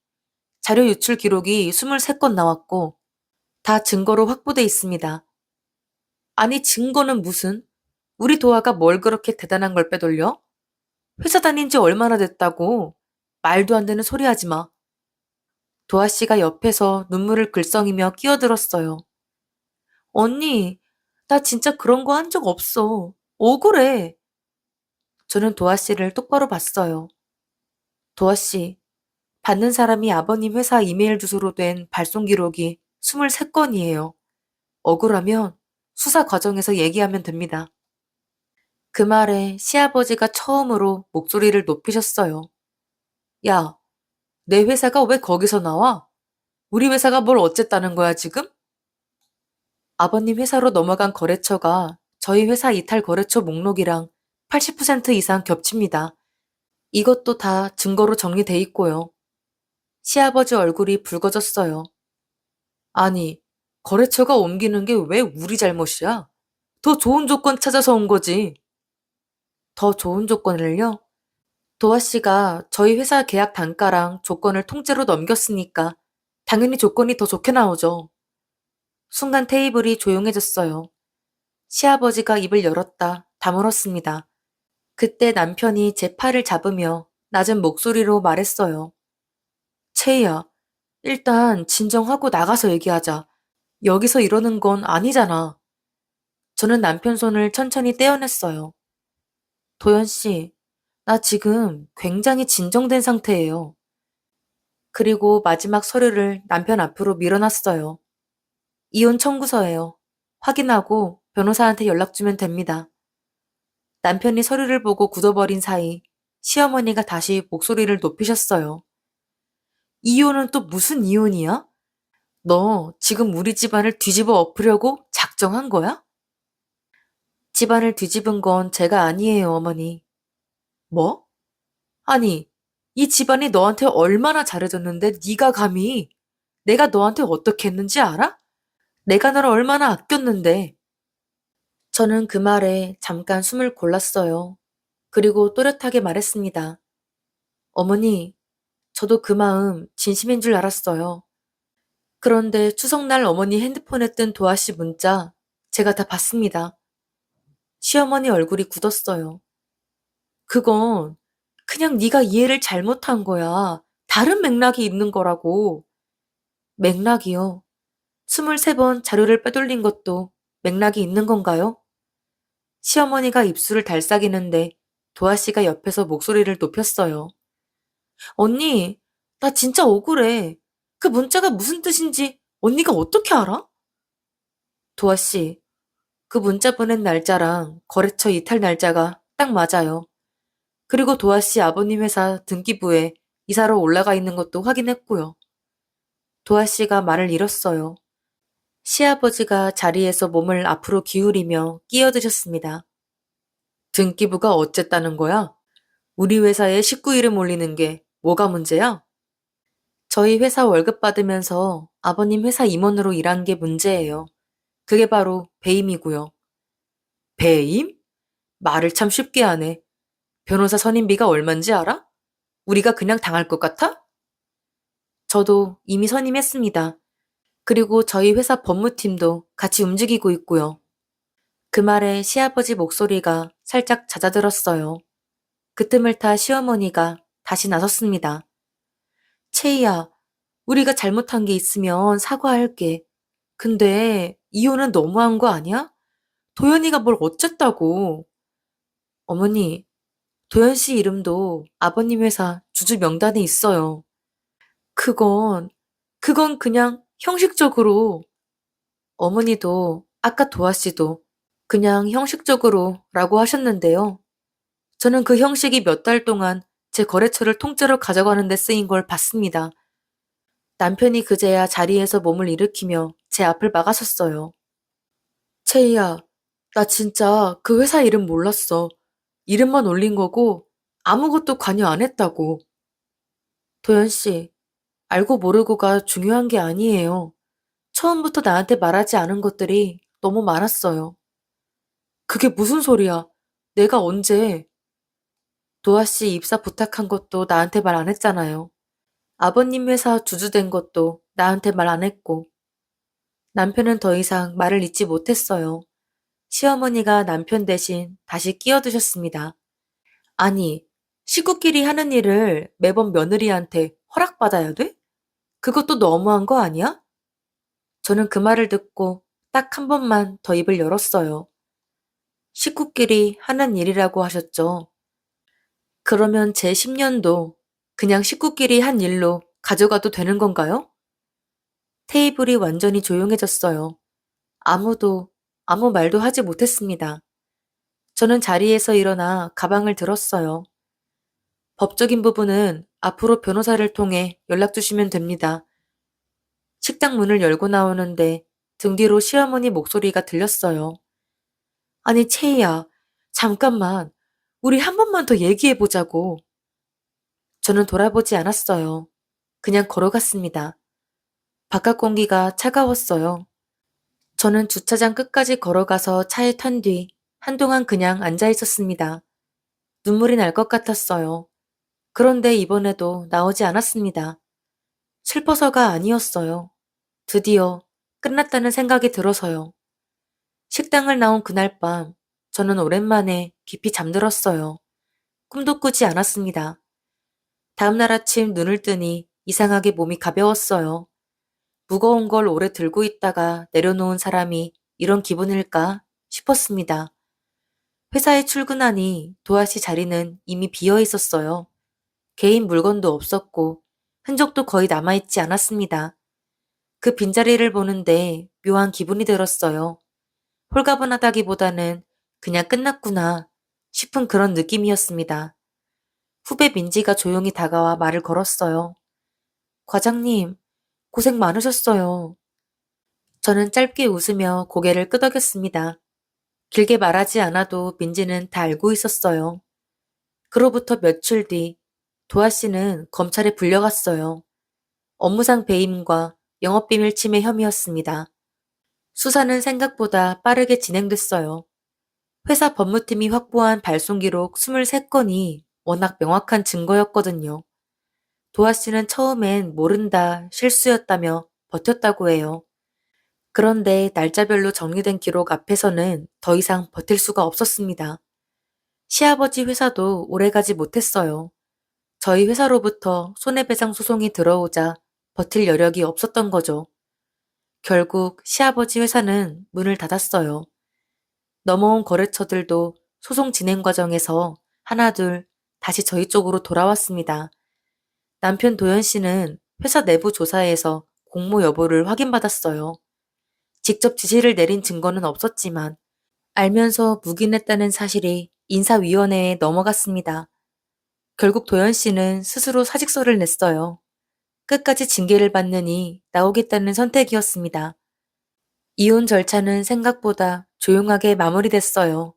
자료 유출 기록이 23건 나왔고, 다 증거로 확보돼 있습니다. 아니, 증거는 무슨? 우리 도아가 뭘 그렇게 대단한 걸 빼돌려? 회사 다닌 지 얼마나 됐다고? 말도 안 되는 소리 하지 마. 도아 씨가 옆에서 눈물을 글썽이며 끼어들었어요. 언니, 나 진짜 그런 거 한 적 없어. 억울해. 저는 도아 씨를 똑바로 봤어요. 도아 씨, 받는 사람이 아버님 회사 이메일 주소로 된 발송 기록이 23건이에요. 억울하면 수사 과정에서 얘기하면 됩니다. 그 말에 시아버지가 처음으로 목소리를 높이셨어요. 야, 내 회사가 왜 거기서 나와? 우리 회사가 뭘 어쨌다는 거야, 지금? 아버님 회사로 넘어간 거래처가 저희 회사 이탈 거래처 목록이랑 80% 이상 겹칩니다. 이것도 다 증거로 정리돼 있고요. 시아버지 얼굴이 붉어졌어요. 아니, 거래처가 옮기는 게 왜 우리 잘못이야? 더 좋은 조건 찾아서 온 거지. 더 좋은 조건을요? 도아 씨가 저희 회사 계약 단가랑 조건을 통째로 넘겼으니까 당연히 조건이 더 좋게 나오죠. 순간 테이블이 조용해졌어요. 시아버지가 입을 열었다 다물었습니다. 그때 남편이 제 팔을 잡으며 낮은 목소리로 말했어요. 채희야, 일단 진정하고 나가서 얘기하자. 여기서 이러는 건 아니잖아. 저는 남편 손을 천천히 떼어냈어요. 도연 씨, 나 지금 굉장히 진정된 상태예요. 그리고 마지막 서류를 남편 앞으로 밀어놨어요. 이혼 청구서예요. 확인하고 변호사한테 연락 주면 됩니다. 남편이 서류를 보고 굳어버린 사이 시어머니가 다시 목소리를 높이셨어요. 이혼은 또 무슨 이혼이야? 너 지금 우리 집안을 뒤집어 엎으려고 작정한 거야? 집안을 뒤집은 건 제가 아니에요, 어머니. 뭐? 아니, 이 집안이 너한테 얼마나 잘해줬는데 네가 감히 내가 너한테 어떻게 했는지 알아? 내가 너를 얼마나 아꼈는데. 저는 그 말에 잠깐 숨을 골랐어요. 그리고 또렷하게 말했습니다. 어머니, 저도 그 마음 진심인 줄 알았어요. 그런데 추석날 어머니 핸드폰에 뜬 도아 씨 문자 제가 다 봤습니다. 시어머니 얼굴이 굳었어요. 그건 그냥 네가 이해를 잘못한 거야. 다른 맥락이 있는 거라고. 맥락이요. 23번 자료를 빼돌린 것도 맥락이 있는 건가요? 시어머니가 입술을 달싹이는데 도아 씨가 옆에서 목소리를 높였어요. 언니, 나 진짜 억울해. 그 문자가 무슨 뜻인지 언니가 어떻게 알아? 도아 씨, 그 문자 보낸 날짜랑 거래처 이탈 날짜가 딱 맞아요. 그리고 도아 씨 아버님 회사 등기부에 이사로 올라가 있는 것도 확인했고요. 도아 씨가 말을 잃었어요. 시아버지가 자리에서 몸을 앞으로 기울이며 끼어드셨습니다. 등기부가 어쨌다는 거야? 우리 회사에 식구 이름 올리는 게 뭐가 문제야? 저희 회사 월급 받으면서 아버님 회사 임원으로 일한 게 문제예요. 그게 바로 배임이고요. 배임? 말을 참 쉽게 하네. 변호사 선임비가 얼만지 알아? 우리가 그냥 당할 것 같아? 저도 이미 선임했습니다. 그리고 저희 회사 법무팀도 같이 움직이고 있고요. 그 말에 시아버지 목소리가 살짝 잦아들었어요. 그 틈을 타 시어머니가 다시 나섰습니다. 채희야, 우리가 잘못한 게 있으면 사과할게. 근데 이혼은 너무한 거 아니야? 도연이가 뭘 어쨌다고. 어머니, 도연 씨 이름도 아버님 회사 주주 명단에 있어요. 그건, 그건 그냥 형식적으로. 어머니도 아까 도아 씨도 그냥 형식적으로 라고 하셨는데요. 저는 그 형식이 몇 달 동안 제 거래처를 통째로 가져가는 데 쓰인 걸 봤습니다. 남편이 그제야 자리에서 몸을 일으키며 제 앞을 막아섰어요. 채희야, 나 진짜 그 회사 이름 몰랐어. 이름만 올린 거고 아무것도 관여 안 했다고. 도연 씨, 알고 모르고가 중요한 게 아니에요. 처음부터 나한테 말하지 않은 것들이 너무 많았어요. 그게 무슨 소리야? 내가 언제? 도아 씨 입사 부탁한 것도 나한테 말 안 했잖아요. 아버님 회사 주주된 것도 나한테 말 안 했고. 남편은 더 이상 말을 잇지 못했어요. 시어머니가 남편 대신 다시 끼어드셨습니다. 아니, 식구끼리 하는 일을 매번 며느리한테 허락받아야 돼? 그것도 너무한 거 아니야? 저는 그 말을 듣고 딱 한 번만 더 입을 열었어요. 식구끼리 하는 일이라고 하셨죠. 그러면 제 10년도 그냥 식구끼리 한 일로 가져가도 되는 건가요? 테이블이 완전히 조용해졌어요. 아무도 아무 말도 하지 못했습니다. 저는 자리에서 일어나 가방을 들었어요. 법적인 부분은 앞으로 변호사를 통해 연락 주시면 됩니다. 식당 문을 열고 나오는데 등 뒤로 시어머니 목소리가 들렸어요. 아니, 채희야, 잠깐만. 우리 한 번만 더 얘기해 보자고. 저는 돌아보지 않았어요. 그냥 걸어갔습니다. 바깥 공기가 차가웠어요. 저는 주차장 끝까지 걸어가서 차에 탄 뒤 한동안 그냥 앉아 있었습니다. 눈물이 날 것 같았어요. 그런데 이번에도 나오지 않았습니다. 슬퍼서가 아니었어요. 드디어 끝났다는 생각이 들어서요. 식당을 나온 그날 밤, 저는 오랜만에 깊이 잠들었어요. 꿈도 꾸지 않았습니다. 다음날 아침 눈을 뜨니 이상하게 몸이 가벼웠어요. 무거운 걸 오래 들고 있다가 내려놓은 사람이 이런 기분일까 싶었습니다. 회사에 출근하니 도아 씨 자리는 이미 비어 있었어요. 개인 물건도 없었고 흔적도 거의 남아있지 않았습니다. 그 빈자리를 보는데 묘한 기분이 들었어요. 홀가분하다기보다는 그냥 끝났구나 싶은 그런 느낌이었습니다. 후배 민지가 조용히 다가와 말을 걸었어요. 과장님, 고생 많으셨어요. 저는 짧게 웃으며 고개를 끄덕였습니다. 길게 말하지 않아도 민지는 다 알고 있었어요. 그로부터 며칠 뒤 도아 씨는 검찰에 불려갔어요. 업무상 배임과 영업비밀 침해 혐의였습니다. 수사는 생각보다 빠르게 진행됐어요. 회사 법무팀이 확보한 발송 기록 23건이 워낙 명확한 증거였거든요. 도아 씨는 처음엔 모른다, 실수였다며 버텼다고 해요. 그런데 날짜별로 정리된 기록 앞에서는 더 이상 버틸 수가 없었습니다. 시아버지 회사도 오래가지 못했어요. 저희 회사로부터 손해배상 소송이 들어오자 버틸 여력이 없었던 거죠. 결국 시아버지 회사는 문을 닫았어요. 넘어온 거래처들도 소송 진행 과정에서 하나둘 다시 저희 쪽으로 돌아왔습니다. 남편 도현 씨는 회사 내부 조사에서 공모 여부를 확인받았어요. 직접 지시를 내린 증거는 없었지만 알면서 묵인했다는 사실이 인사위원회에 넘어갔습니다. 결국 도현 씨는 스스로 사직서를 냈어요. 끝까지 징계를 받느니 나오겠다는 선택이었습니다. 이혼 절차는 생각보다 조용하게 마무리됐어요.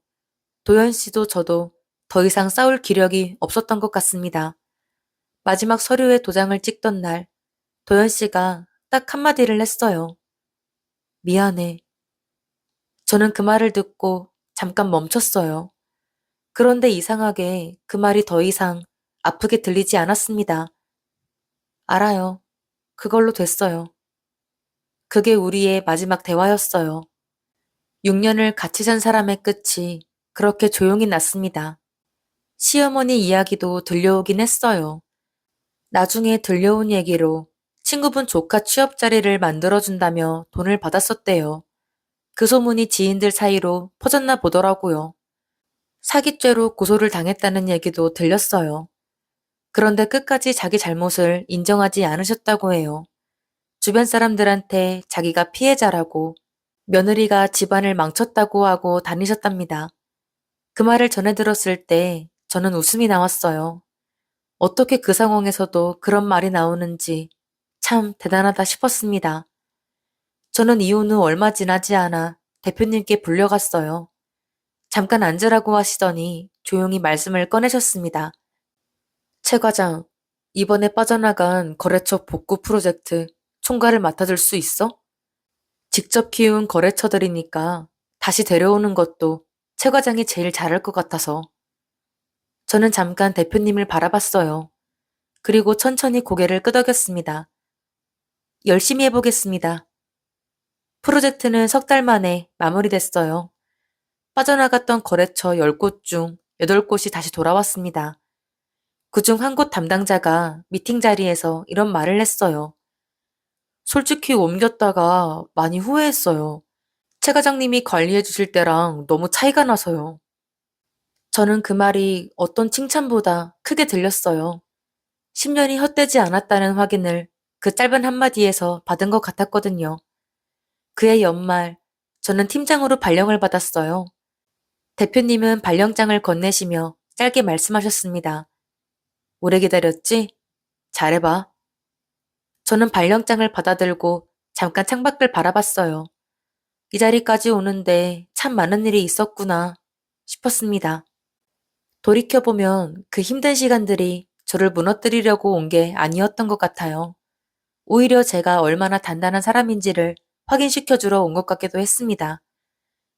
도현 씨도 저도 더 이상 싸울 기력이 없었던 것 같습니다. 마지막 서류에 도장을 찍던 날, 도현 씨가 딱 한마디를 했어요. 미안해. 저는 그 말을 듣고 잠깐 멈췄어요. 그런데 이상하게 그 말이 더 이상 아프게 들리지 않았습니다. 알아요. 그걸로 됐어요. 그게 우리의 마지막 대화였어요. 6년을 같이 산 사람의 끝이 그렇게 조용히 났습니다. 시어머니 이야기도 들려오긴 했어요. 나중에 들려온 얘기로 친구분 조카 취업 자리를 만들어준다며 돈을 받았었대요. 그 소문이 지인들 사이로 퍼졌나 보더라고요. 사기죄로 고소를 당했다는 얘기도 들렸어요. 그런데 끝까지 자기 잘못을 인정하지 않으셨다고 해요. 주변 사람들한테 자기가 피해자라고 며느리가 집안을 망쳤다고 하고 다니셨답니다. 그 말을 전해 들었을 때 저는 웃음이 나왔어요. 어떻게 그 상황에서도 그런 말이 나오는지 참 대단하다 싶었습니다. 저는 이혼 후 얼마 지나지 않아 대표님께 불려갔어요. 잠깐 앉으라고 하시더니 조용히 말씀을 꺼내셨습니다. 최 과장, 이번에 빠져나간 거래처 복구 프로젝트 총괄을 맡아줄 수 있어? 직접 키운 거래처들이니까 다시 데려오는 것도 최 과장이 제일 잘할 것 같아서. 저는 잠깐 대표님을 바라봤어요. 그리고 천천히 고개를 끄덕였습니다. 열심히 해보겠습니다. 프로젝트는 석 달 만에 마무리됐어요. 빠져나갔던 거래처 10곳 중 8곳이 다시 돌아왔습니다. 그중 한 곳 담당자가 미팅 자리에서 이런 말을 했어요. 솔직히 옮겼다가 많이 후회했어요. 최 과장님이 관리해 주실 때랑 너무 차이가 나서요. 저는 그 말이 어떤 칭찬보다 크게 들렸어요. 10년이 헛되지 않았다는 확인을 그 짧은 한마디에서 받은 것 같았거든요. 그해 연말, 저는 팀장으로 발령을 받았어요. 대표님은 발령장을 건네시며 짧게 말씀하셨습니다. 오래 기다렸지? 잘해봐. 저는 발령장을 받아들고 잠깐 창밖을 바라봤어요. 이 자리까지 오는데 참 많은 일이 있었구나 싶었습니다. 돌이켜보면 그 힘든 시간들이 저를 무너뜨리려고 온 게 아니었던 것 같아요. 오히려 제가 얼마나 단단한 사람인지를 확인시켜주러 온 것 같기도 했습니다.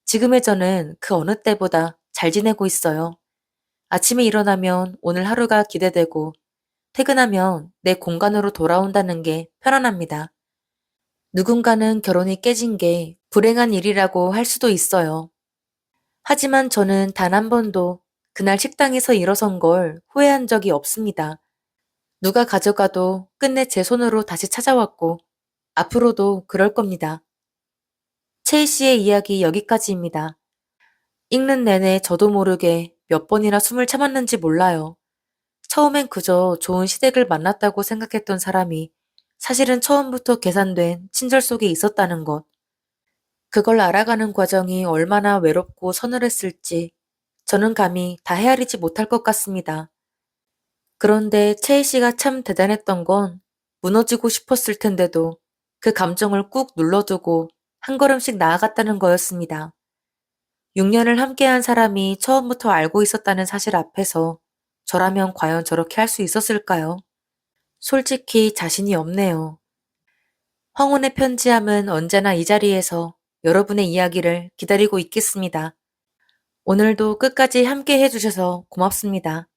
지금의 저는 그 어느 때보다 잘 지내고 있어요. 아침에 일어나면 오늘 하루가 기대되고 퇴근하면 내 공간으로 돌아온다는 게 편안합니다. 누군가는 결혼이 깨진 게 불행한 일이라고 할 수도 있어요. 하지만 저는 단 한 번도 그날 식당에서 일어선 걸 후회한 적이 없습니다. 누가 가져가도 끝내 제 손으로 다시 찾아왔고 앞으로도 그럴 겁니다. 채희 씨의 이야기 여기까지입니다. 읽는 내내 저도 모르게 몇 번이나 숨을 참았는지 몰라요. 처음엔 그저 좋은 시댁을 만났다고 생각했던 사람이 사실은 처음부터 계산된 친절 속에 있었다는 것. 그걸 알아가는 과정이 얼마나 외롭고 서늘했을지 저는 감히 다 헤아리지 못할 것 같습니다. 그런데 채희 씨가 참 대단했던 건 무너지고 싶었을 텐데도 그 감정을 꾹 눌러두고 한 걸음씩 나아갔다는 거였습니다. 6년을 함께한 사람이 처음부터 알고 있었다는 사실 앞에서 저라면 과연 저렇게 할 수 있었을까요? 솔직히 자신이 없네요. 황혼의 편지함은 언제나 이 자리에서 여러분의 이야기를 기다리고 있겠습니다. 오늘도 끝까지 함께 해주셔서 고맙습니다.